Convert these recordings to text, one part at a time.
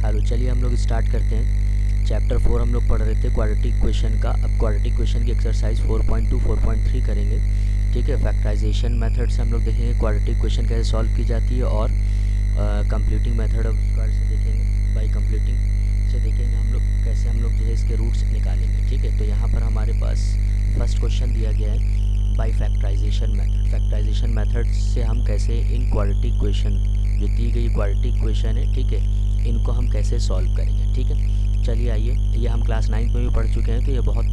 Hello, चलिए हम लोग स्टार्ट करते हैं। चैप्टर 4 हम लोग पढ़ रहे थे क्वाड्रेटिक इक्वेशन का। अब क्वाड्रेटिक इक्वेशन की एक्सरसाइज 4.2 4.3 करेंगे। ठीक है, फैक्टराइजेशन मेथड से हम लोग देखेंगे क्वाड्रेटिक इक्वेशन कैसे सॉल्व की जाती है, और कंप्लीटिंग मेथड ऑफ स्क्वायर से देखेंगे। बाई कंप्लीटिंग से देखेंगे हम लोग कैसे हम लोग जो है इसके रूट्स निकालेंगे। ठीक है, तो यहाँ पर हमारे पास फर्स्ट क्वेश्चन दिया गया है by factorization method. Factorization method से हम कैसे इन क्वाड्रेटिक इक्वेशन जो दी गई क्वाड्रेटिक इक्वेशन है, ठीक है, इनको हम कैसे सॉल्व करेंगे। ठीक है, चलिए आइए, ये हम क्लास 9 में भी पढ़ चुके हैं, तो ये बहुत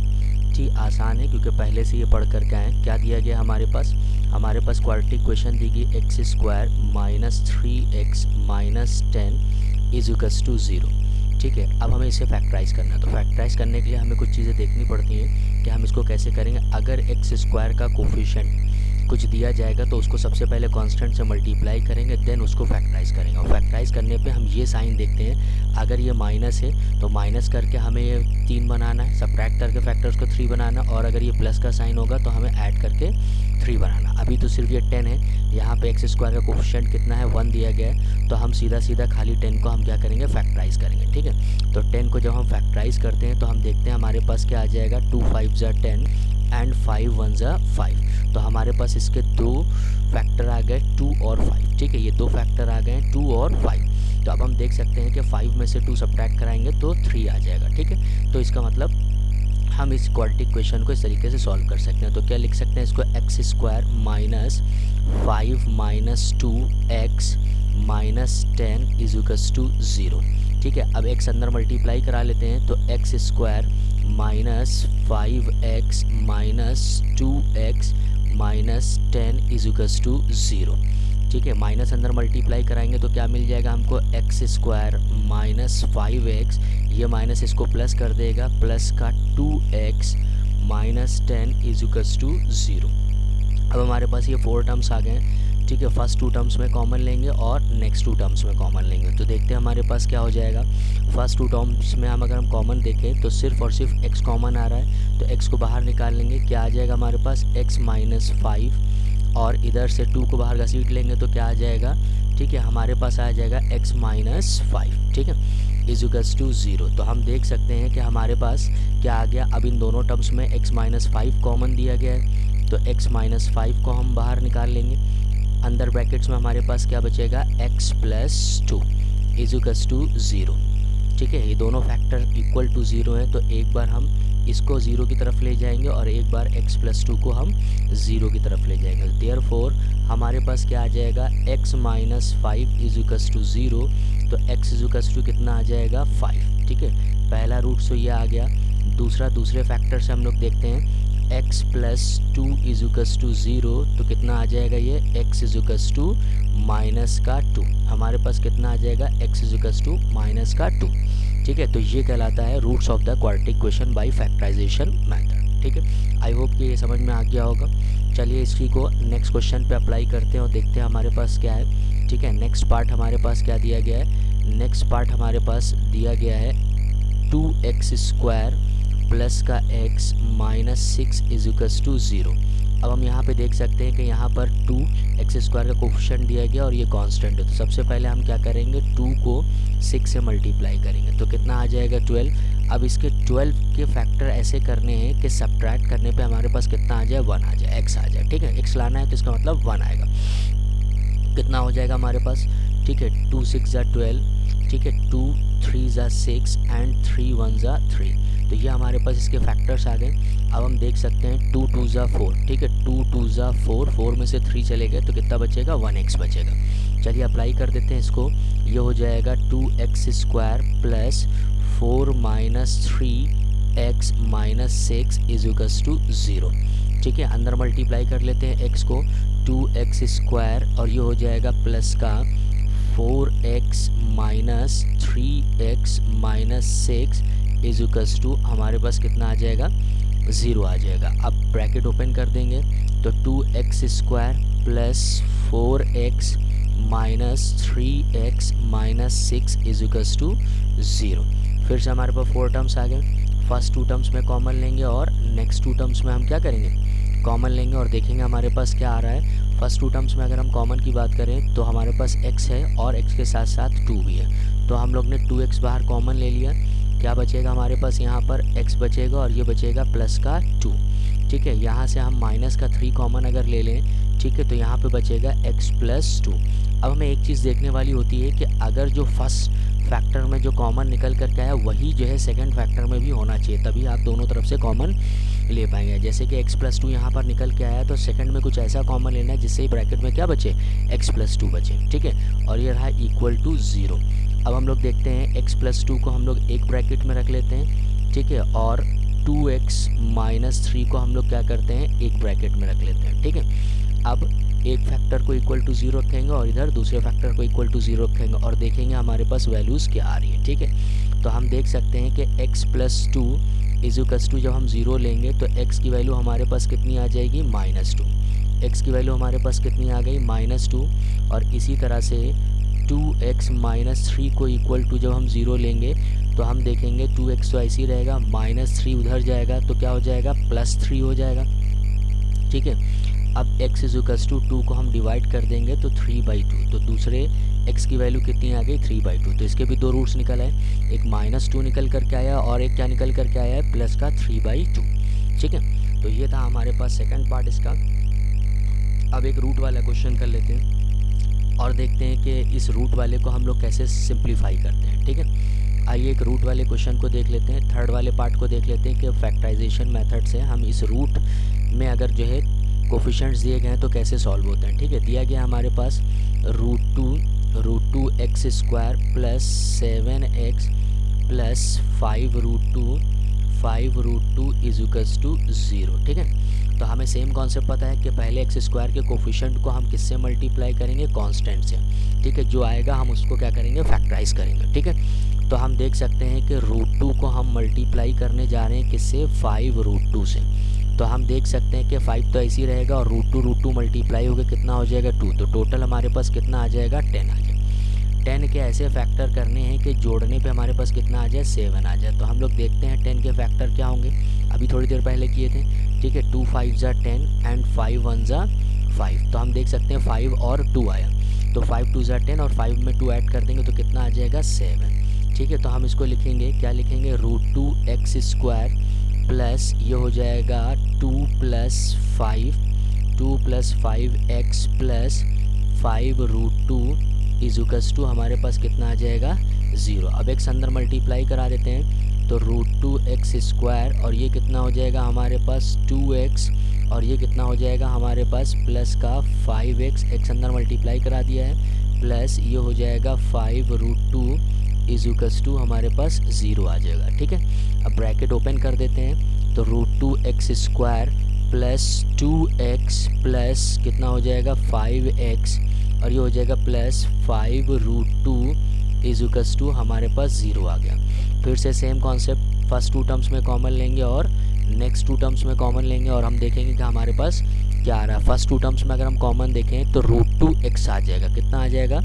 ही आसान है क्योंकि पहले से ये पढ़ करके आए। क्या दिया गया हमारे पास क्वाड्रेटिक इक्वेशन दी गई x square minus 3x minus 10 is equals to 0। ठीक है, अब हमें इसे फैक्टराइज करना है। तो फैक्टराइज करने के लिए हमें कुछ चीज़ें देखनी पड़ती हैं कि हम इसको कैसे करेंगे। अगर एक्स स्क्वायर का कोफिशिएंट कुछ दिया जाएगा तो उसको सबसे पहले कांस्टेंट से मल्टीप्लाई करेंगे, देन उसको फैक्टराइज करेंगे। और फैक्टराइज करने पे हम ये साइन देखते हैं, अगर ये माइनस है तो माइनस करके हमें ये 3 बनाना है, सब्ट्रैक्ट करके फैक्टर्स को 3 बनाना, और अगर ये प्लस का साइन होगा तो हमें ऐड करके 3 बनाना। अभी तो सिर्फ ये 10 है, यहाँ पे एक्स स्क्वायर का कोफिशिएंट कितना है 1 दिया गया है, तो हम सीधा खाली 10 को हम क्या करेंगे फैक्टराइज करेंगे। ठीक है, तो 10 को जब हम फैक्टराइज करते हैं तो हम देखते हैं हमारे पास क्या आ जाएगा, 2 5 ज़ा 10 एंड 5 1 ज़ा 5। तो हमारे पास इसके 2 फैक्टर आ गए 2 और 5। ठीक है, ये 2 फैक्टर आ गए 2 और 5। तो अब हम देख सकते हैं कि 5 में से 2 सब्ट्रैक्ट कराएंगे तो 3 आ जाएगा। ठीक है, तो इसका मतलब हम इस क्वाड्रेटिक इक्वेशन को इस तरीके से सॉल्व कर सकते हैं। तो क्या लिख सकते हैं इसको, x square minus 5 minus 2x minus 10 is equals to 0। ठीक है, अब x अंदर मल्टीप्लाई करा लेते हैं, तो x square minus 5x minus 2x minus 10 is equals to 0। ठीक है, माइनस अंदर मल्टीप्लाई कराएंगे तो क्या मिल जाएगा हमको, एक्स स्क्वायर माइनस 5x, ये माइनस इसको प्लस कर देगा, प्लस का 2x minus 10 is equals to 0। अब हमारे पास ये 4 टर्म्स आ गए हैं। ठीक है, फर्स्ट 2 टर्म्स में कॉमन लेंगे और नेक्स्ट 2 टर्म्स में कॉमन लेंगे। तो देखते हैं हमारे पास क्या हो जाएगा। फर्स्ट 2 टर्म्स में अगर हम कॉमन देखें तो सिर्फ और सिर्फ x कॉमन आ रहा है, तो x को बाहर निकाल लेंगे। क्या आ जाएगा हमारे पास, x माइनस 5, और इधर से 2 को बाहर घसीट लेंगे तो क्या आ जाएगा, ठीक है, हमारे पास आ जाएगा x माइनस 5। ठीक है, इज इक्वल्स टू 0। तो हम देख सकते हैं कि हमारे पास क्या आ गया। अब इन दोनों टर्म्स में x माइनस 5 कॉमन दिया गया है, तो x माइनस 5 को हम बाहर निकाल लेंगे। अंदर ब्रैकेट्स में हमारे पास क्या बचेगा, x plus 2 is equals to 0। ठीक है, ये दोनों फैक्टर इक्वल टू 0 है, तो एक बार हम इसको 0 की तरफ ले जाएंगे और एक बार x प्लस 2 को हम 0 की तरफ ले जाएंगे। देयरफॉर हमारे पास क्या आ जाएगा, x minus 5 is equals to 0, तो x इज इक्वल्स टू कितना आ जाएगा 5। ठीक है, पहला रूट से ये आ गया। दूसरे फैक्टर से हम लोग देखते हैं, x plus 2 is equals to 0, तो कितना आ जाएगा ये, x is equals to minus का 2। हमारे पास कितना आ जाएगा, x is equals to minus का 2। ठीक है, तो ये कहलाता है roots of the quadratic equation by factorization method. ठीक है, आई होप कि ये समझ में आ गया होगा। चलिए इसी को नेक्स्ट क्वेश्चन पे अप्लाई करते हैं और देखते हैं हमारे पास क्या है। ठीक है, नेक्स्ट पार्ट हमारे पास क्या दिया गया है, नेक्स्ट पार्ट हमारे पास दिया गया है 2x स्क्वायर प्लस का x minus 6 is equals to 0। अब हम यहाँ पे देख सकते हैं कि यहाँ पर 2x स्क्वायर का कोफिशिएंट दिया गया और ये कांस्टेंट है। तो सबसे पहले हम क्या करेंगे, 2 को 6 से मल्टीप्लाई करेंगे, तो कितना आ जाएगा 12। अब इसके 12 के फैक्टर ऐसे करने हैं कि सब्ट्रैक्ट करने पे हमारे पास कितना आ जाए, 1 आ जाए, x आ जाए। ठीक है, x लाना है तो इसका मतलब 1 आएगा। कितना हो जाएगा हमारे पास, ठीक है, 2 6 ज़ा 12। ठीक है, 2 3 ज़ा 6 एंड 3 1 ज़ा 3। तो ये हमारे पास इसके फैक्टर्स आ गए। अब हम देख सकते हैं 2 2 ज़ा 4। ठीक है, 2 2 ज़ा 4, 4 में से 3 चले गए तो कितना बचेगा, 1x बचेगा। चलिए अप्लाई कर देते हैं इसको। ये हो जाएगा 2x square plus 4 minus 3x minus 6 is equals to 0। ठीक है, अंदर मल्टीप्लाई कर लेते हैं x को, 2x स्क्वायर और ये हो जाएगा प्लस का 4x minus 3x minus 6 is equals to हमारे पास कितना आ जाएगा, 0 आ जाएगा। अब ब्रैकेट ओपन कर देंगे तो 2x square plus 4x minus 3x minus 6 is equals to 0। फिर से हमारे पास 4 टर्म्स आ गए। फर्स्ट 2 टर्म्स में कॉमन लेंगे और नेक्स्ट 2 टर्म्स में हम क्या करेंगे, कॉमन लेंगे और देखेंगे हमारे पास क्या आ रहा है। फर्स्ट 2 टर्म्स में अगर हम कॉमन की बात करें तो हमारे पास x है और x के साथ साथ 2 भी है, तो हम लोग ने 2x बाहर कॉमन ले लिया, क्या बचेगा हमारे पास यहाँ पर x बचेगा और ये बचेगा प्लस का 2। ठीक है, यहाँ से हम माइनस का 3 कॉमन अगर ले लें, ठीक है, तो यहाँ पे बचेगा x प्लस 2। अब हमें एक चीज़ देखने वाली होती है कि अगर जो फर्स्ट फैक्टर में जो कॉमन निकल कर के आया वही जो है सेकंड फैक्टर में भी होना चाहिए, तभी आप दोनों तरफ से कॉमन ले पाएंगे। जैसे कि x प्लस 2 यहाँ पर निकल के आया तो सेकंड में कुछ ऐसा कॉमन लेना है जिससे ब्रैकेट में क्या बचे, x प्लस 2 बचे। ठीक है, और ये रहा इक्वल टू 0। अब हम लोग देखते हैं x प्लस 2 को हम लोग एक ब्रैकेट में रख लेते हैं, ठीक है, और 2x माइनस 3 को हम लोग क्या करते हैं, एक ब्रैकेट में रख लेते हैं। ठीक है, अब एक फैक्टर को इक्वल टू 0 रखेंगे और इधर दूसरे फैक्टर को इक्वल टू 0 रखेंगे और देखेंगे हमारे पास वैल्यूज़ क्या आ रही है। ठीक है, तो हम देख सकते हैं कि x प्लस 2 इज़ुकस टू जब हम 0 लेंगे तो x की वैल्यू हमारे पास कितनी आ जाएगी, -2। x की वैल्यू हमारे पास कितनी आ गई, -2। और इसी तरह से 2x माइनस 3 को इक्वल टू जब हम 0 लेंगे तो हम देखेंगे 2x तो ऐसे ही रहेगा, -3 उधर जाएगा तो क्या हो जाएगा, +3 हो जाएगा। ठीक है, अब x इज़ुकस टू 2 को हम डिवाइड कर देंगे तो 3/2, तो दूसरे x की वैल्यू कितनी आ गई, 3/2। तो इसके भी दो रूट्स निकल आए, एक -2 निकल करके आया और एक क्या निकल करके आया है, प्लस का 3/2। ठीक है, तो ये था हमारे पास सेकंड पार्ट इसका। अब एक रूट वाला क्वेश्चन कर लेते हैं और देखते हैं कि इस रूट वाले को हम लोग कैसे सिंप्लीफाई करते हैं। ठीक है, आइए एक रूट वाले क्वेश्चन को देख लेते हैं, थर्ड वाले पार्ट को देख लेते हैं कि फैक्टराइजेशन मेथड से हम इस रूट में अगर जो है कोफिशिएंट्स दिए गए हैं तो कैसे सॉल्व होते हैं। ठीक है, दिया गया हमारे पास √2 x square plus 7x plus 5√2 equals to 0। ठीक है, तो हमें सेम कॉन्सेप्ट पता है कि पहले x स्क्वायर के कोफिशिएंट को हम किससे मल्टीप्लाई करेंगे, कांस्टेंट से। ठीक है, जो आएगा हम उसको क्या करेंगे, फैक्टराइज करेंगे। ठीक है, तो हम देख सकते हैं कि √2 को हम मल्टीप्लाई करने जा रहे हैं किससे, 5√2 से। तो हम देख सकते हैं कि 5 तो ऐसे ही रहेगा और √2 मल्टीप्लाई होकर कितना हो जाएगा, 2। तो टोटल हमारे पास कितना आ जाएगा, 10 आ जाएगा। 10 के ऐसे फैक्टर करने हैं कि जोड़ने पे हमारे पास कितना आ जाए, 7 आ जाए। तो हम लोग देखते हैं 10 के फैक्टर क्या होंगे, अभी थोड़ी देर पहले किए थे। ठीक है, 2 5 ज़ा 10 एंड 5 1 ज़ा 5। तो हम देख सकते हैं 5 और 2 आया, तो 5 2 ज़ा 10 और 5 में 2 ऐड कर देंगे तो कितना आ जाएगा, 7। ठीक है, तो हम इसको लिखेंगे, क्या लिखेंगे, √2x स्क्वायर प्लस ये हो जाएगा 2 + 5x प्लस 5√2 इज़ुकल्स टू हमारे पास कितना आ जाएगा, 0। अब x अंदर मल्टीप्लाई करा देते हैं तो √2x स्क्वायर और ये कितना हो जाएगा हमारे पास 2x और ये कितना हो जाएगा हमारे पास प्लस का 5x, x अंदर मल्टीप्लाई करा दिया है, प्लस ये हो जाएगा 5√2 इज़ुकल्स टू हमारे पास 0 आ जाएगा। ठीक है, अब ब्रैकेट ओपन कर देते हैं तो √2x square plus 2x plus कितना हो जाएगा 5x और ये हो जाएगा प्लस 5√2 इज़ुकल्स टू हमारे पास 0 आ गया। फिर से सेम कॉन्सेप्ट, फर्स्ट 2 टर्म्स में कॉमन लेंगे और नेक्स्ट 2 टर्म्स में कॉमन लेंगे और हम देखेंगे कि हमारे पास क्या आ रहा है। फर्स्ट 2 टर्म्स में अगर हम कॉमन देखें तो √2x आ जाएगा, कितना आ जाएगा,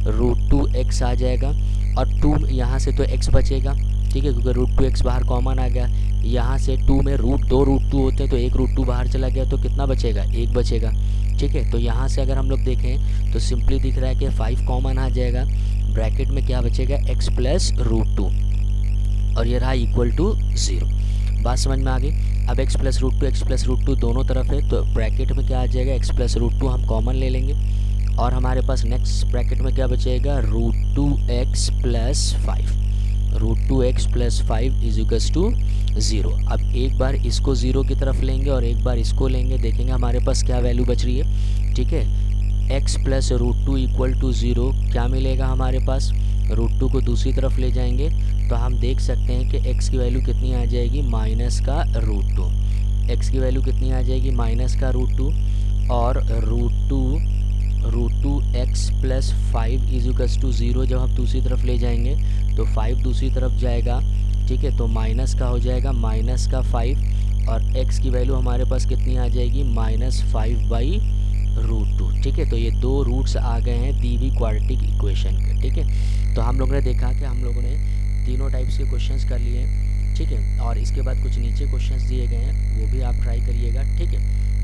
√2x आ जाएगा और 2 यहाँ से तो x बचेगा। ठीक है, क्योंकि √2x बाहर कॉमन आ गया, यहाँ से 2 में √2 होते हैं तो एक √2 बाहर चला गया तो कितना बचेगा, 1 बचेगा। ठीक है, तो यहाँ से अगर हम लोग देखें तो सिंपली दिख रहा है कि 5 कॉमन आ जाएगा, ब्रैकेट में क्या बचेगा, x प्लस √2 और ये रहा इक्वल टू 0। बात समझ में आ गई। अब x प्लस √2 दोनों तरफ है तो ब्रैकेट में क्या आ जाएगा, x प्लस √2 हम कॉमन ले लेंगे और हमारे पास नेक्स्ट ब्रैकेट में क्या बचेगा, √2x प्लस 5 इज़ुकल्स टू 0। अब एक बार इसको 0 की तरफ लेंगे और एक बार इसको लेंगे, देखेंगे हमारे पास क्या वैल्यू बच रही है। ठीक है, x प्लस √2 इक्वल टू 0 क्या मिलेगा हमारे पास, √2 को दूसरी तरफ ले जाएंगे तो हम देख सकते हैं कि x की वैल्यू कितनी आ जाएगी, माइनस का √2। x की वैल्यू कितनी आ जाएगी, माइनस का √2 और √2x प्लस 5 इज़ुकल्स टू 0 जब हम दूसरी तरफ ले जाएंगे तो 5 दूसरी तरफ जाएगा। ठीक है, तो माइनस का हो जाएगा, माइनस का 5 और x की वैल्यू हमारे पास कितनी आ जाएगी, -5/√2। ठीक है, तो ये दो रूट्स आ गए हैं दी हुई क्वाड्रेटिक इक्वेशन के। ठीक है, तो हम लोगों ने देखा कि हम लोगों ने तीनों टाइप्स के क्वेश्चंस कर लिए। ठीक है, और इसके बाद कुछ नीचे क्वेश्चंस दिए गए हैं वो भी आप ट्राई करिएगा। ठीक है,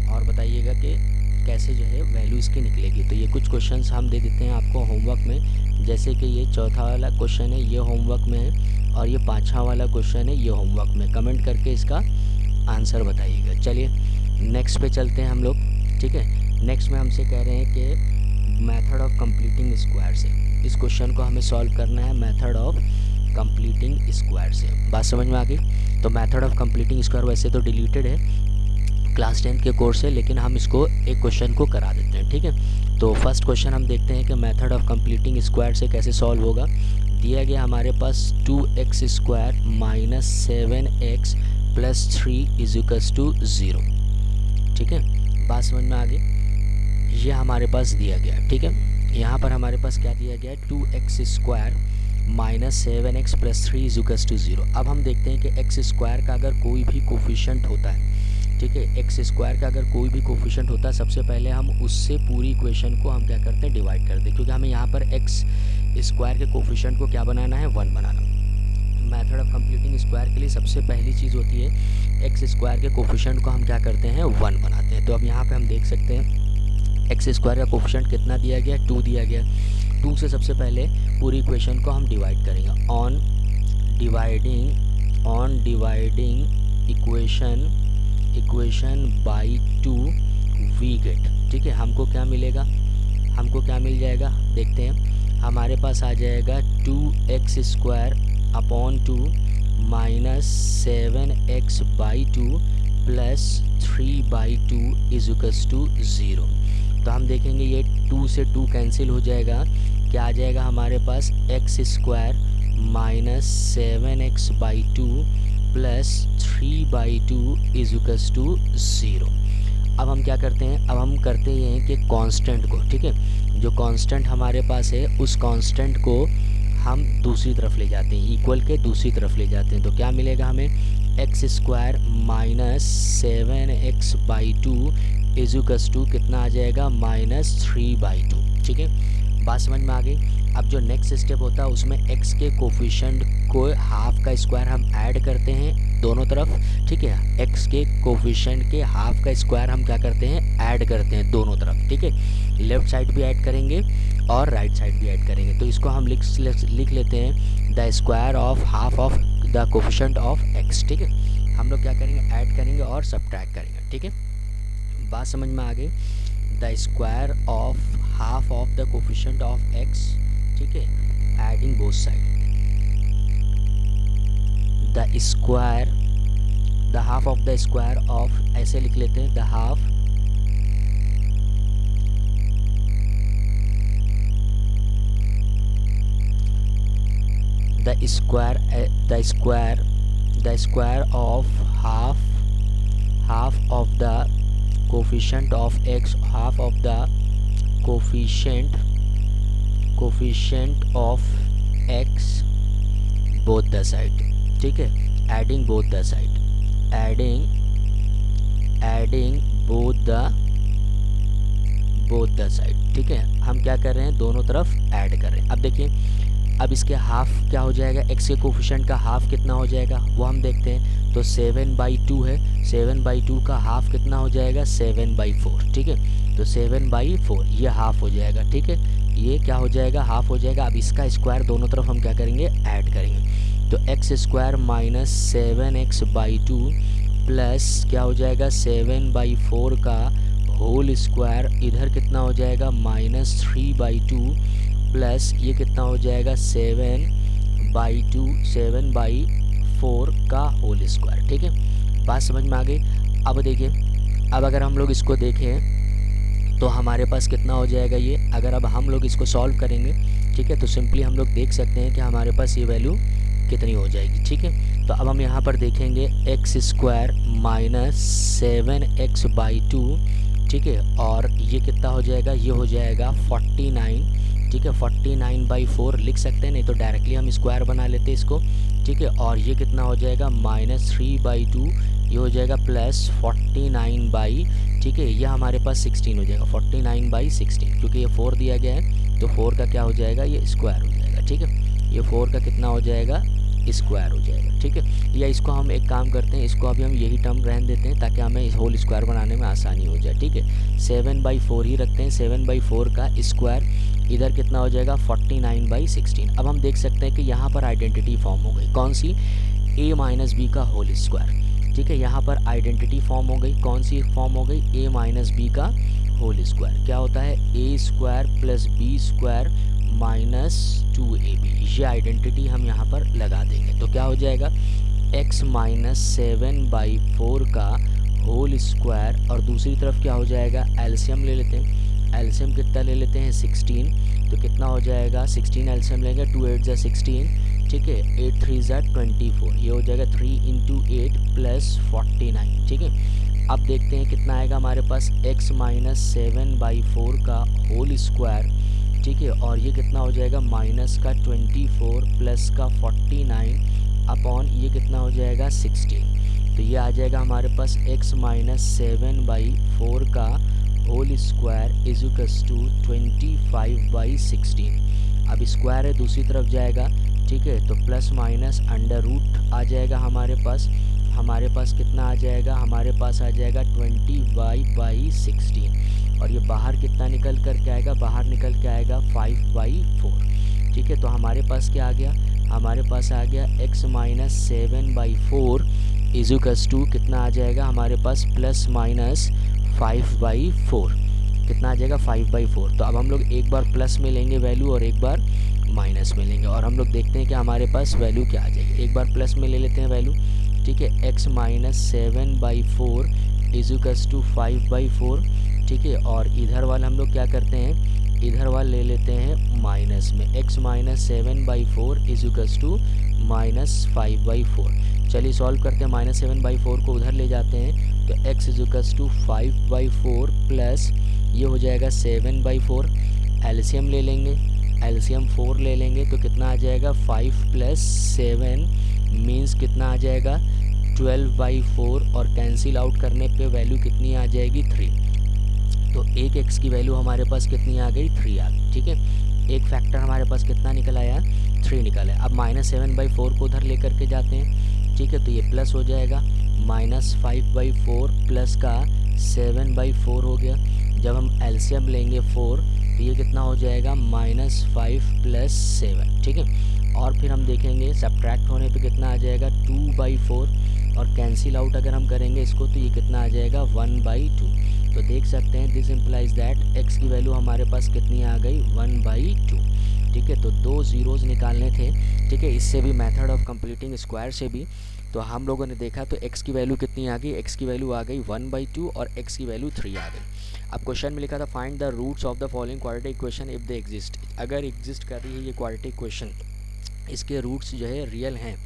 और बताइएगा कि कैसे जो है वैल्यू इसकी निकलेगी। तो ये कुछ क्वेश्चंस हम दे देते हैं आपको होमवर्क में, जैसे कि ये चौथा वाला क्वेश्चन है ये होमवर्क में है, और ये पाँचवा वाला क्वेश्चन है ये होमवर्क में। कमेंट करके इसका आंसर बताइएगा। चलिए नेक्स्ट पे चलते हैं हम लोग, ठीक है। नेक्स्ट में हमसे कह रहे हैं कि मेथड ऑफ कंप्लीटिंग स्क्वायर से, इस क्वेश्चन को हमें सॉल्व करना है मेथड ऑफ कंप्लीटिंग स्क्वायर से। बात समझ में आ गई। तो मेथड ऑफ कंप्लीटिंग स्क्वायर वैसे तो डिलीटेड है क्लास 10th के कोर्स से, लेकिन हम इसको एक क्वेश्चन को करा देते हैं, ठीक है। तो फर्स्ट क्वेश्चन हम देखते हैं कि मेथड ऑफ कंप्लीटिंग स्क्वायर से कैसे सॉल्व होगा। दिया गया हमारे पास 2x square minus 7x plus 3 is equals to 0, ठीक है। बात समझ में आ गई। ये हमारे पास दिया गया, ठीक है। यहाँ पर हमारे पास क्या दिया गया है 2x square minus 7x plus 3 is equals to 0। अब हम देखते हैं कि x स्क्वायर का अगर कोई भी कोफिशिएंट होता है, ठीक है, एक्स स्क्वायर का अगर कोई भी कोफिशिएंट होता है, सबसे पहले हम उससे पूरी इक्वेशन को हम क्या करते हैं डिवाइड कर दें, क्योंकि हमें यहाँ पर एक्स स्क्वायर के कोफिशिएंट को क्या बनाना है 1 बनाना। मेथड ऑफ कंप्लीटिंग स्क्वायर के लिए सबसे पहली चीज़ होती है एक्स स्क्वायर के कोफिशिएंट को हम क्या करते हैं 1 बनाते हैं। तो अब यहाँ पर हम देख सकते हैं एक्स स्क्वायर का कोफिशिएंट कितना दिया गया 2 दिया गया। 2 से सबसे पहले पूरी इक्वेशन को हम डिवाइड करेंगे। On dividing equation by 2 we get, ठीक है। हमको क्या मिलेगा, हमको क्या मिल जाएगा देखते हैं। हमारे पास आ जाएगा 2x square upon 2 minus 7x by 2 plus 3 by 2 is equals to 0। तो हम देखेंगे ये 2 से 2 कैंसिल हो जाएगा, क्या आ जाएगा हमारे पास x square minus 7x by 2 plus 3 by 2 is equals to 0। अब हम क्या करते हैं, अब हम करते हैं कि कांस्टेंट को, ठीक है, जो कांस्टेंट हमारे पास है उस कांस्टेंट को हम दूसरी तरफ ले जाते हैं, इक्वल के दूसरी तरफ ले जाते हैं। तो क्या मिलेगा हमें x square minus 7x by 2 is equals to कितना आ जाएगा माइनस 3 बाई 2, ठीक है। बात समझ में आ गई। अब जो नेक्स्ट स्टेप होता है उसमें x के कोफिशिएंट को हाफ का स्क्वायर हम ऐड करते हैं दोनों तरफ, ठीक है। x के कोफिशिएंट के हाफ का स्क्वायर हम क्या करते हैं ऐड करते हैं दोनों तरफ, ठीक है। लेफ्ट साइड भी ऐड करेंगे और राइट साइड भी ऐड करेंगे। तो इसको हम लिख लेते हैं the square of half of the coefficient of x, ठीक है। हम लोग क्या करेंगे ऐड करेंगे और सब्ट्रैक्ट करेंगे, ठीक है। बात समझ में आ गई। The square of half of the coefficient of x, ठीक है, adding both side. The half of the square of, ऐसे लिख लेते हैं the half of half of the coefficient of x, half of the coefficient of x both the side, ठीक है, adding both the side, adding both the side, ठीक है। हम क्या कर रहे हैं दोनों तरफ ऐड कर रहे हैं। अब देखिए, अब इसके हाफ क्या हो जाएगा, x के कोफिशिएंट का हाफ कितना हो जाएगा वो हम देखते हैं। तो 7/2 है, 7/2 का हाफ कितना हो जाएगा 7/4, ठीक है। तो 7/4 ये हाफ हो जाएगा, ठीक है, ये क्या हो जाएगा हाफ हो जाएगा। अब इसका स्क्वायर दोनों तरफ हम क्या करेंगे ऐड करेंगे। तो x square minus 7x/2 plus क्या हो जाएगा 7/4 का होल स्क्वायर, इधर कितना हो जाएगा माइनस 3/2 प्लस ये कितना हो जाएगा 7/4 का होल स्क्वायर, ठीक है। बात समझ में आ गई। अब देखिए, अब अगर हम लोग इसको देखें तो हमारे पास कितना हो जाएगा ये, अगर अब हम लोग इसको सॉल्व करेंगे, ठीक है, तो सिंपली हम लोग देख सकते हैं कि हमारे पास ये वैल्यू कितनी हो जाएगी, ठीक है। तो अब हम यहाँ पर देखेंगे एक्स स्क्वायर माइनस 7x/2, ठीक है, और ये कितना हो जाएगा, ये हो जाएगा 49, ठीक है, 49/4 लिख सकते हैं, नहीं तो डायरेक्टली हम स्क्वायर बना लेते हैं इसको, ठीक है। और ये कितना हो जाएगा माइनस 3/2, ये हो जाएगा प्लस 49, ठीक है, ये हमारे पास 16 हो जाएगा 49/16, क्योंकि ये 4 दिया गया है तो 4 का क्या हो जाएगा ये स्क्वायर हो जाएगा, ठीक है। ये 4 का कितना हो जाएगा स्क्वायर हो जाएगा, ठीक है। या इसको हम एक काम करते हैं, इसको अभी हम यही टर्म रहने देते हैं ताकि हमें होल स्क्वायर बनाने में आसानी हो जाए, ठीक है। 7/4 ही रखते हैं, 7/4 का स्क्वायर इधर कितना हो जाएगा 49/16। अब हम देख सकते हैं कि यहाँ पर आइडेंटिटी फॉर्म हो गई, कौन सी, a माइनस बी का होल स्क्वायर, ठीक है। यहाँ पर आइडेंटिटी फॉर्म हो गई, कौन सी फॉर्म हो गई, a माइनस बी का होल स्क्वायर। क्या होता है, a square plus b square minus 2ab, ये आइडेंटिटी हम यहाँ पर लगा देंगे। तो क्या हो जाएगा, x माइनस 7/4 का होल स्क्वायर, और दूसरी तरफ क्या हो जाएगा, एलसीएम ले लेते हैं। एलसीएम कितना ले लेते हैं 16, तो कितना हो जाएगा 16 एलसीएम लेंगे, 2 8 ज़ा 16, ठीक है, 8 3 ज़ा 24, ये हो जाएगा 3 × 8 + 49, ठीक है। अब देखते हैं कितना आएगा हमारे पास, x माइनस 7/4 का होल स्क्वायर, ठीक है, और ये कितना हो जाएगा माइनस का 24 प्लस का 49 अपॉन ये कितना हो जाएगा 16। तो ये आ जाएगा हमारे पास x माइनस 7/4 का whole square is equals to 25/16। अब स्क्वायर है दूसरी तरफ जाएगा, ठीक है, तो प्लस माइनस अंडर रूट आ जाएगा हमारे पास कितना आ जाएगा, हमारे पास आ जाएगा 20/16, और ये बाहर कितना निकल कर के आएगा, बाहर निकल के आएगा 5/4, ठीक है। तो हमारे पास क्या आ गया, हमारे पास आ गया x minus 7/4 is equals to कितना आ जाएगा हमारे पास प्लस माइनस 5/4, कितना आ जाएगा 5/4। तो अब हम लोग एक बार प्लस में लेंगे वैल्यू और एक बार माइनस में लेंगे, और हम लोग देखते हैं कि हमारे पास वैल्यू क्या आ जाएगी। एक बार प्लस में ले लेते हैं वैल्यू, ठीक है, x minus 7/4 is equals to 5/4, ठीक है, और इधर वाला हम लोग क्या करते हैं, इधर वाला ले लेते हैं माइनस में, x minus 7/4 is equals to minus 5/4। चलिए सॉल्व करते हैं, माइनस 7/4 को उधर ले जाते हैं, तो x is equals to 5/4 plus ये हो जाएगा 7/4, एलसीएम ले लेंगे, एलसीएम 4 ले लेंगे, तो कितना आ जाएगा 5 + 7 मीन्स कितना आ जाएगा 12/4, और कैंसिल आउट करने पे वैल्यू कितनी आ जाएगी 3। तो एक x की वैल्यू हमारे पास कितनी आ गई 3 आ गई, ठीक है। एक फैक्टर हमारे पास कितना निकल आया 3 निकल आया। अब माइनस 7/4 को उधर लेकर के जाते हैं, ठीक है, तो ये प्लस हो जाएगा, माइनस 5/4 प्लस का 7/4 हो गया। जब हम एलसीएम लेंगे 4, तो ये कितना हो जाएगा -5 + 7, ठीक है। और फिर हम देखेंगे सब्ट्रैक्ट होने पे कितना आ जाएगा 2/4, और कैंसिल आउट अगर हम करेंगे इसको तो ये कितना आ जाएगा 1/2। तो देख सकते हैं दिस इम्प्लाइज दैट x की वैल्यू हमारे पास कितनी आ गई 1/2, ठीक है। तो 2 ज़ीरोज़ निकालने थे, ठीक है, इससे भी मेथड ऑफ कंप्लीटिंग स्क्वायर से भी। तो हम लोगों ने देखा तो x की वैल्यू कितनी आ गई, x की वैल्यू आ गई 1/2 और x की वैल्यू 3 आ गई। अब क्वेश्चन में लिखा था find the roots of the following quadratic equation if they exist. अगर एग्जिस्ट कर रही है ये क्वाड्रेटिक इक्वेशन, इसके रूट्स जो है रियल हैं,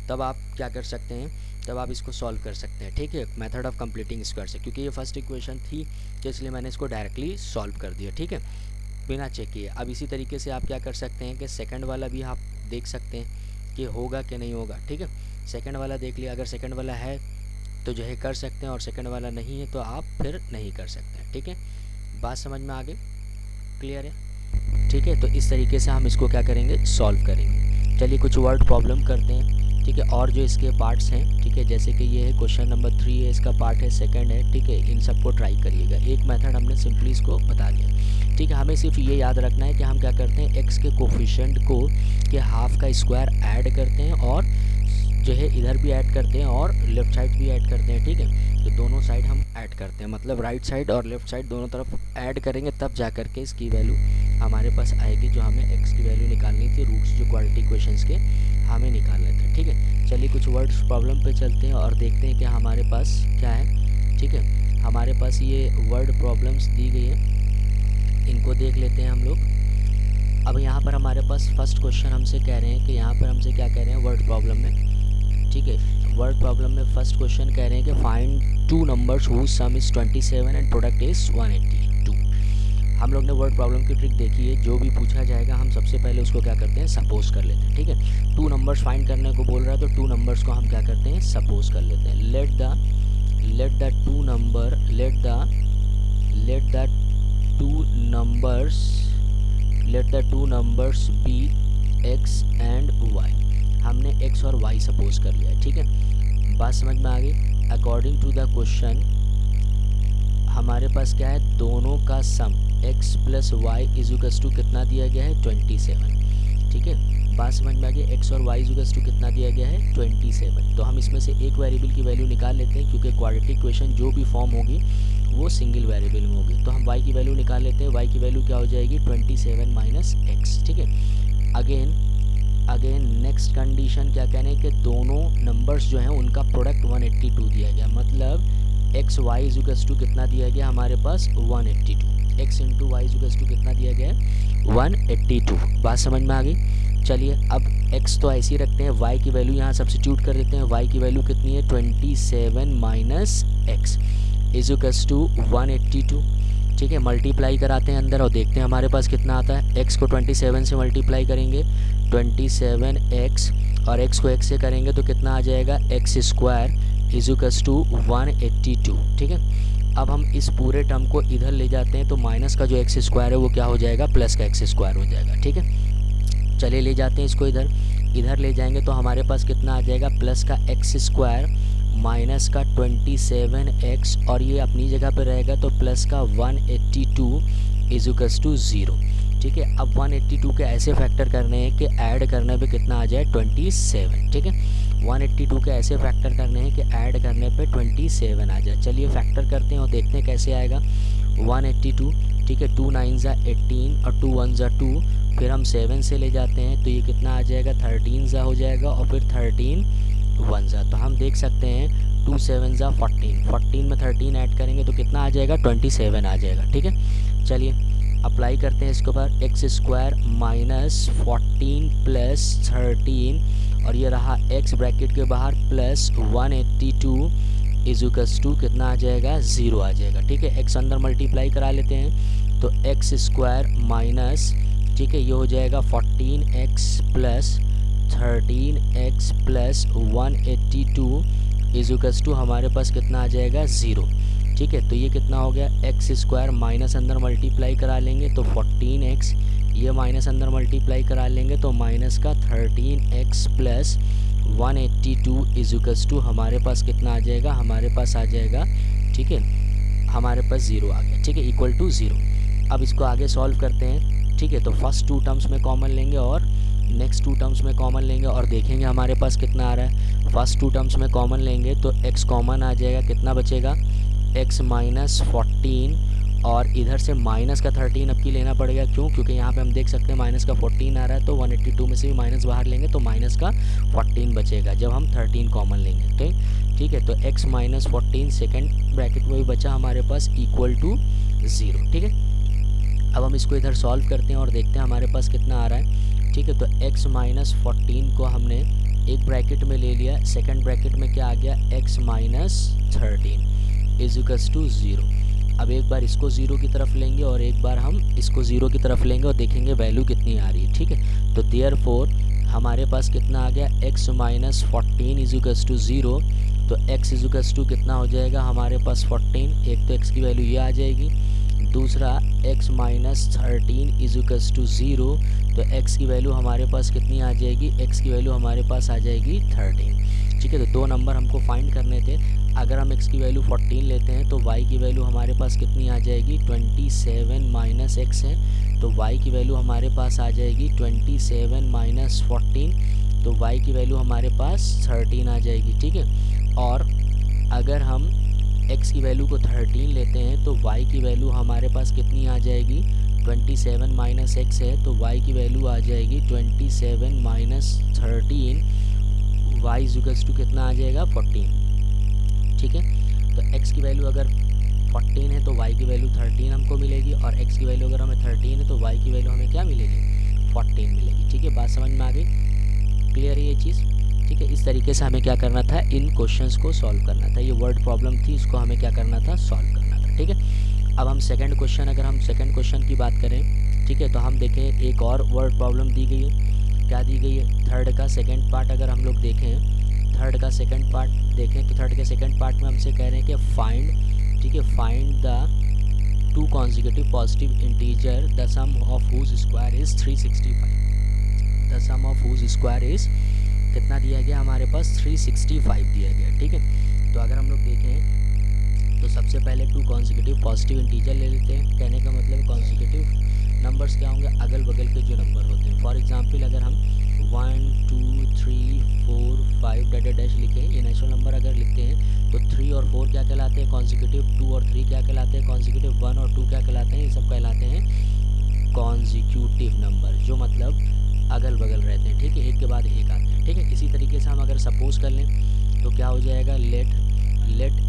तब आप क्या कर सकते हैं, तब आप इसको सॉल्व कर सकते हैं, ठीक है, मेथड ऑफ कंप्लीटिंग स्क्वायर से। क्योंकि ये फर्स्ट इक्वेशन थी तो इसलिए मैंने इसको डायरेक्टली सॉल्व कर दिया, ठीक है, बिना चेक किए। अब इसी तरीके से आप क्या कर सकते हैं कि सेकंड वाला भी आप देख सकते हैं कि होगा कि नहीं होगा, ठीक है। सेकंड वाला देख लिया, अगर सेकंड वाला है तो जो है कर सकते हैं, और सेकंड वाला नहीं है तो आप फिर नहीं कर सकते हैं, ठीक है। बात समझ में आ गई, क्लियर है, ठीक है। तो इस तरीके से हम इसको क्या करेंगे, सॉल्व करेंगे। चलिए कुछ वर्ड प्रॉब्लम करते हैं, ठीक है, और जो इसके पार्ट्स हैं, ठीक है, जैसे कि ये है क्वेश्चन नंबर 3 है, इसका पार्ट है, सेकंड है, ठीक है, इन सबको ट्राई करिएगा। एक मेथड हमने सिंपली इसको बता दिया, ठीक है। हमें सिर्फ ये याद रखना है कि हम क्या करते हैं, एक्स के कोफिशिएंट को के हाफ का स्क्वायर ऐड करते हैं, और जो है इधर भी ऐड करते हैं और लेफ़्ट साइड भी ऐड करते हैं, ठीक है। तो दोनों साइड हम ऐड करते हैं, मतलब राइट साइड और लेफ़्ट साइड दोनों तरफ ऐड करेंगे, तब जा कर के इसकी वैल्यू हमारे पास आएगी जो हमें एक्स की वैल्यू निकालनी थी, रूट्स जो क्वाड्रेटिक इक्वेशंस के हमें निकालने थे, ठीक है। चलिए कुछ वर्ड्स प्रॉब्लम पे चलते हैं और देखते हैं कि हमारे पास क्या है, ठीक है। हमारे पास ये वर्ड प्रॉब्लम्स दी गई है, इनको देख लेते हैं हम लोग। अब यहाँ पर हमारे पास फर्स्ट क्वेश्चन हमसे कह रहे हैं कि यहाँ पर हमसे क्या कह रहे हैं वर्ड प्रॉब्लम में, ठीक है। वर्ड प्रॉब्लम में फर्स्ट क्वेश्चन कह रहे हैं कि find 2 numbers whose sum is 27 and product is 182। हम लोग ने वर्ड प्रॉब्लम की ट्रिक देखी है, जो भी पूछा जाएगा हम सबसे पहले उसको क्या करते हैं, सपोज कर लेते हैं, ठीक है। 2 नंबर्स फाइंड करने को बोल रहा है तो 2 नंबर्स को हम क्या करते हैं, सपोज कर लेते हैं। Let the two numbers be x and y। हमने एक्स और वाई सपोज कर लिया है, ठीक है। बात समझ में आ गई। अकॉर्डिंग टू द क्वेश्चन हमारे पास क्या है, दोनों का सम x प्लस वाई इजुकस टू कितना दिया गया है, 27, ठीक है। बात समझ में आ गई। x और y इजुकस टू कितना दिया गया है, 27। तो हम इसमें से एक वेरिएबल की वैल्यू निकाल लेते हैं, क्योंकि क्वाड्रेटिक इक्वेशन जो भी फॉर्म होगी वो सिंगल वेरिएबल में होगी। तो हम y की वैल्यू निकाल लेते हैं। y की वैल्यू क्या हो जाएगी, 27 माइनस एक्स, ठीक है। अगेन नेक्स्ट कंडीशन क्या कहने हैं कि दोनों नंबर्स जो हैं उनका प्रोडक्ट 182 दिया गया, मतलब एक्स वाई इजुकस टू कितना दिया गया हमारे पास, 182। एक्स इंटू वाई इजुकस टू कितना दिया गया है, 182। बात समझ में आ गई। चलिए अब x तो ऐसे ही रखते हैं, y की वैल्यू यहाँ सब्स्टिट्यूट कर देते हैं। y की वैल्यू कितनी है, 27 माइनस एक्स इजुकस टू 182, ठीक है। मल्टीप्लाई कराते हैं अंदर और देखते हैं हमारे पास कितना आता है। x को 27 से मल्टीप्लाई करेंगे, 27x, और x को x से करेंगे तो कितना आ जाएगा, एक्स स्क्वायर इजुकस टू 182, ठीक है। अब हम इस पूरे टर्म को इधर ले जाते हैं तो माइनस का जो एक्स स्क्वायर है वो क्या हो जाएगा, प्लस का एक्स स्क्वायर हो जाएगा, ठीक है। चलिए ले जाते हैं इसको इधर ले जाएंगे तो हमारे पास कितना आ जाएगा, प्लस का एक्स स्क्वायर माइनस का 27x, और ये अपनी जगह पर रहेगा तो प्लस का 182 इजुकस टू 0, ठीक है। अब 182 के ऐसे फैक्टर करने हैं कि ऐड करने पे कितना आ जाए, 27, ठीक है। 182 के ऐसे फैक्टर करने हैं कि ऐड करने पे 27 आ जाए। चलिए फैक्टर करते हैं और देखते हैं कैसे आएगा। 182, ठीक है, 2 9 ज़ा 18 और 2 1 ज़ा 2, फिर हम 7 से ले जाते हैं तो ये कितना आ जाएगा, 13 ज़ा हो जाएगा, और फिर 13 1 ज़ा, तो हम देख सकते हैं 2 7 ज़ा 14, 14 में 13 ऐड करेंगे तो कितना आ जाएगा, 27 आ जाएगा, ठीक है। चलिए अप्लाई करते हैं इसके ऊपर, एक्स स्क्वायर माइनस 14 प्लस 13, और ये रहा x ब्रैकेट के बाहर प्लस 182 इजुकस टू कितना आ जाएगा, 0 आ जाएगा, ठीक है। x अंदर मल्टीप्लाई करा लेते हैं तो एक्स स्क्वायर माइनस, ठीक है, ये हो जाएगा 14x plus 13x plus 182 इजुकस to हमारे पास कितना आ जाएगा, 0, ठीक है। तो ये कितना हो गया, एक्स स्क्वायर माइनस अंदर मल्टीप्लाई करा लेंगे तो 14x, ये माइनस अंदर मल्टीप्लाई करा लेंगे तो माइनस का 13x प्लस 182 इजुकस टू हमारे पास कितना आ जाएगा, हमारे पास आ जाएगा, ठीक है, हमारे पास 0 आ गया, ठीक है, इक्वल टू 0। अब इसको आगे सॉल्व करते हैं, ठीक है। तो फर्स्ट 2 टर्म्स में कॉमन लेंगे और नेक्स्ट 2 टर्म्स में कॉमन लेंगे और देखेंगे हमारे पास कितना आ रहा है। फर्स्ट 2 टर्म्स में कॉमन लेंगे तो x कॉमन आ जाएगा, कितना बचेगा, x माइनस 14, और इधर से माइनस का 13 अब की लेना पड़ेगा, क्यों, क्योंकि यहाँ पे हम देख सकते हैं माइनस का 14 आ रहा है, तो 182 में से भी माइनस बाहर लेंगे तो माइनस का 14 बचेगा जब हम 13 कॉमन लेंगे, ठीक है। तो x माइनस 14 सेकेंड ब्रैकेट में भी बचा हमारे पास इक्वल टू 0, ठीक है। अब हम इसको इधर सॉल्व करते हैं और देखते हैं हमारे पास कितना आ रहा है, ठीक है। तो x माइनस 14 को हमने एक ब्रैकेट में ले लिया, सेकेंड ब्रैकेट में क्या आ गया, x माइनस 13 इजुकस टू 0। अब एक बार इसको 0 की तरफ लेंगे और एक बार हम इसको 0 की तरफ लेंगे और देखेंगे वैल्यू कितनी आ रही है, ठीक है। तो देयरफॉर हमारे पास कितना आ गया, x माइनस 14 इजुकस टू 0, तो x इजुकस टू कितना हो जाएगा हमारे पास 14, एक तो x की वैल्यू ये आ जाएगी, दूसरा x माइनस 13 इजुकस टू 0, तो x की वैल्यू हमारे पास कितनी आ जाएगी, x की वैल्यू हमारे पास आ जाएगी 13, ठीक है। तो 2 नंबर हमको फाइंड करने थे। अगर हम x की वैल्यू 14 लेते हैं तो y की वैल्यू हमारे पास कितनी आ जाएगी, 27 माइनस x है, तो y की वैल्यू हमारे पास आ जाएगी 27 माइनस 14, तो y की वैल्यू हमारे पास 13 आ जाएगी, ठीक है। और अगर हम x की वैल्यू को 13 लेते हैं तो y की वैल्यू हमारे पास कितनी आ जाएगी, 27 माइनस x है, तो y की वैल्यू आ जाएगी 27 माइनस 13, y इक्वल्स टू कितना आ जाएगा, 14, ठीक है। तो x की वैल्यू अगर 14 है तो y की वैल्यू 13 हमको मिलेगी, और x की वैल्यू अगर हमें 13 है तो y की वैल्यू हमें क्या मिलेगी, 14 मिलेगी, ठीक है। बात समझ में आ गई, क्लियर है ये चीज़, ठीक है। इस तरीके से हमें क्या करना था, इन क्वेश्चंस को सॉल्व करना था। ये वर्ड प्रॉब्लम थी, इसको हमें क्या करना था, सॉल्व करना था, ठीक है। अब हम सेकंड क्वेश्चन, अगर हम सेकंड क्वेश्चन की बात करें, ठीक है, तो हम देखें एक और वर्ड प्रॉब्लम दी गई है, क्या दी गई है, थर्ड का सेकंड पार्ट अगर हम लोग देखें, थर्ड का सेकंड पार्ट देखें तो थर्ड के सेकंड पार्ट में हमसे कह रहे हैं कि फाइंड, ठीक है, find the 2 consecutive positive integer the sum of whose square is 365, the sum of whose square is कितना दिया गया हमारे पास 365 दिया गया। ठीक है, तो अगर हम लोग देखें तो सबसे पहले 2 कॉन्जिक्यूटिव पॉजिटिव इंटीजर ले लेते हैं। कहने का मतलब कॉन्जिक्यूटिव नंबर्स क्या होंगे, अगल बगल के जो नंबर होते हैं। फॉर एग्जांपल अगर हम 1 2 3 4 5 डैश डैश लिखें, ये नेचुरल नंबर अगर लिखते हैं तो 3 और 4 क्या कहलाते हैं कॉन्जिक्यूटिव, 2 और 3 क्या कहलाते हैं कॉन्जिक्यूटिव, 1 और 2 क्या कहलाते हैं, ये सब कहलाते हैं कॉन्जिक्यूटिव नंबर, जो मतलब अगल बगल रहते हैं। ठीक है, एक के बाद एक आते हैं। ठीक है, इसी तरीके से हम अगर सपोज कर लें तो क्या हो जाएगा, let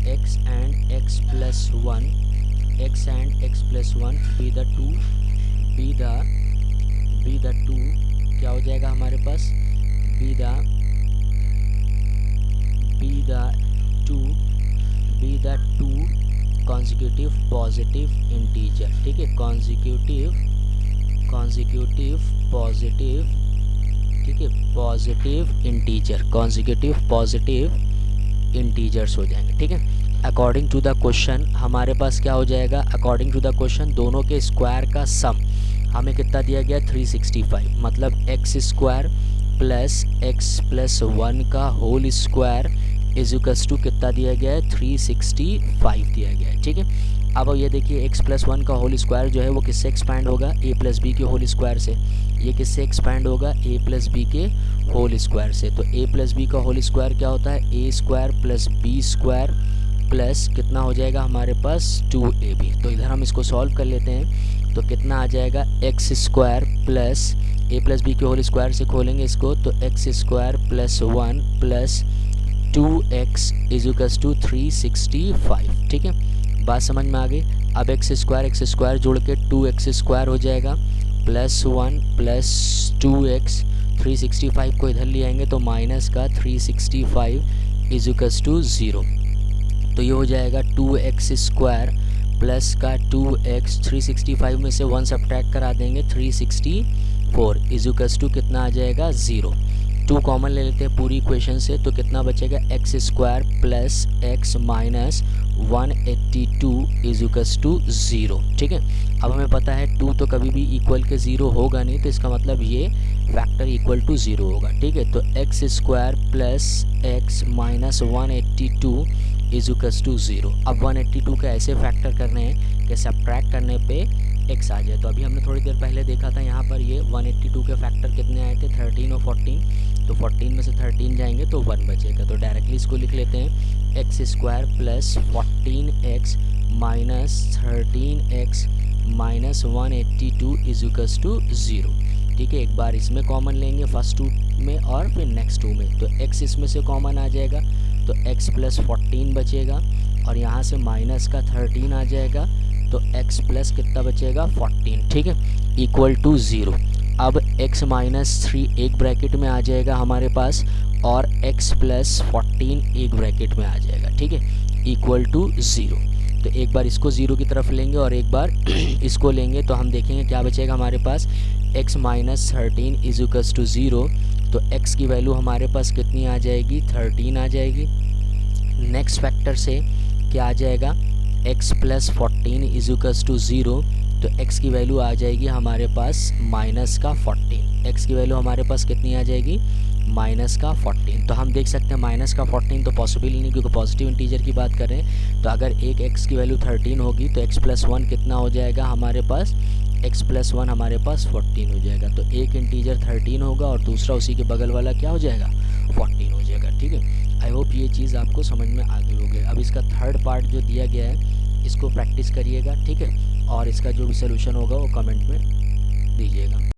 x and x plus 1 be the two क्या हो जाएगा हमारे पास, be the two consecutive positive integer. ठीक है, कॉन्जिक्यूटिव पॉजिटिव, ठीक है, पॉजिटिव इंटीजर्स हो जाएंगे। ठीक है, अकॉर्डिंग टू द क्वेश्चन हमारे पास क्या हो जाएगा, अकॉर्डिंग टू द क्वेश्चन दोनों के स्क्वायर का सम हमें कितना दिया गया 365, मतलब एक्स स्क्वायर प्लस 1 का होल स्क्वायर इज़िकल्स टू कितना दिया गया है 365 दिया गया है। ठीक है, अब ये देखिए x प्लस 1 का होल स्क्वायर जो है वो किससे एक्सपैंड होगा, a प्लस बी के होल स्क्वायर से। ये किससे एक्सपैंड होगा, a प्लस बी के होल स्क्वायर से। तो a प्लस बी का होल स्क्वायर क्या होता है, a square plus b square plus कितना हो जाएगा हमारे पास 2ab। तो इधर हम इसको सॉल्व कर लेते हैं, तो कितना आ जाएगा x square plus a plus B के होल स्क्वायर से खोलेंगे इसको, तो x square plus 1 plus 2x equals to 365। ठीक है, बात समझ में आ गई। अब x स्क्वायर जोड़ के 2x स्क्वायर हो जाएगा प्लस 1 प्लस 2x, 365 को इधर ले आएंगे तो माइनस का 365 इज़िकल्स टू 0। तो ये हो जाएगा 2x स्क्वायर प्लस का 2x, 365 में से 1 सब्ट्रैक्ट करा देंगे 364 इज़िकल्स टू कितना आ जाएगा 0। 2 कॉमन ले लेते हैं पूरी इक्वेशन से, तो कितना बचेगा x square plus x minus 182 equals to 0। ठीक है, अब हमें पता है 2 तो कभी भी इक्वल के 0 होगा नहीं, तो इसका मतलब ये फैक्टर इक्वल टू 0 होगा। ठीक है, तो x square plus x minus 182 equals to 0। अब 182 का ऐसे फैक्टर करने हैं कि सब्ट्रैक्ट करने पे x आ जाए। तो अभी हमने थोड़ी देर पहले देखा था यहाँ पर ये 182 के फैक्टर कितने आए थे 13 और 14, तो 14 में से 13 जाएंगे तो 1 बचेगा। तो डायरेक्टली इसको लिख लेते हैं x square plus 14x minus 13x minus 182 equals to 0। ठीक है, एक बार इसमें कॉमन लेंगे फर्स्ट 2 में और फिर नेक्स्ट 2 में, तो x इसमें से कॉमन आ जाएगा तो x प्लस 14 बचेगा और यहाँ से माइनस का 13 आ जाएगा, तो x प्लस कितना बचेगा 14। ठीक है, इक्वल टू 0। अब x माइनस 3 एक ब्रैकेट में आ जाएगा हमारे पास और x प्लस 14 एक ब्रैकेट में आ जाएगा। ठीक है, इक्वल टू 0। तो एक बार इसको 0 की तरफ लेंगे और एक बार इसको लेंगे, तो हम देखेंगे क्या बचेगा हमारे पास x माइनस 13 इज़िकल्स टू 0। तो x की वैल्यू हमारे पास कितनी आ जाएगी 13 आ जाएगी। नेक्स्ट फैक्टर से क्या आ जाएगा x प्लस 14 इज़िकल्स टू 0, तो x की वैल्यू आ जाएगी हमारे पास माइनस का 14। x की वैल्यू हमारे पास कितनी आ जाएगी माइनस का 14। तो हम देख सकते हैं माइनस का 14 तो पॉसिबल ही नहीं, क्योंकि पॉजिटिव इंटीजर की बात कर रहे हैं। तो अगर एक x की वैल्यू 13 होगी तो x प्लस 1 कितना हो जाएगा हमारे पास, x प्लस 1 हमारे पास 14 हो जाएगा। तो एक इंटीजर 13 होगा और दूसरा उसी के बगल वाला क्या हो जाएगा 14 हो जाएगा। ठीक है, आई होप ये चीज़ आपको समझ में आ गई होगी। अब इसका थर्ड पार्ट जो दिया गया है इसको प्रैक्टिस करिएगा। ठीक है, और इसका जो भी सोल्यूशन होगा वो कमेंट में दीजिएगा।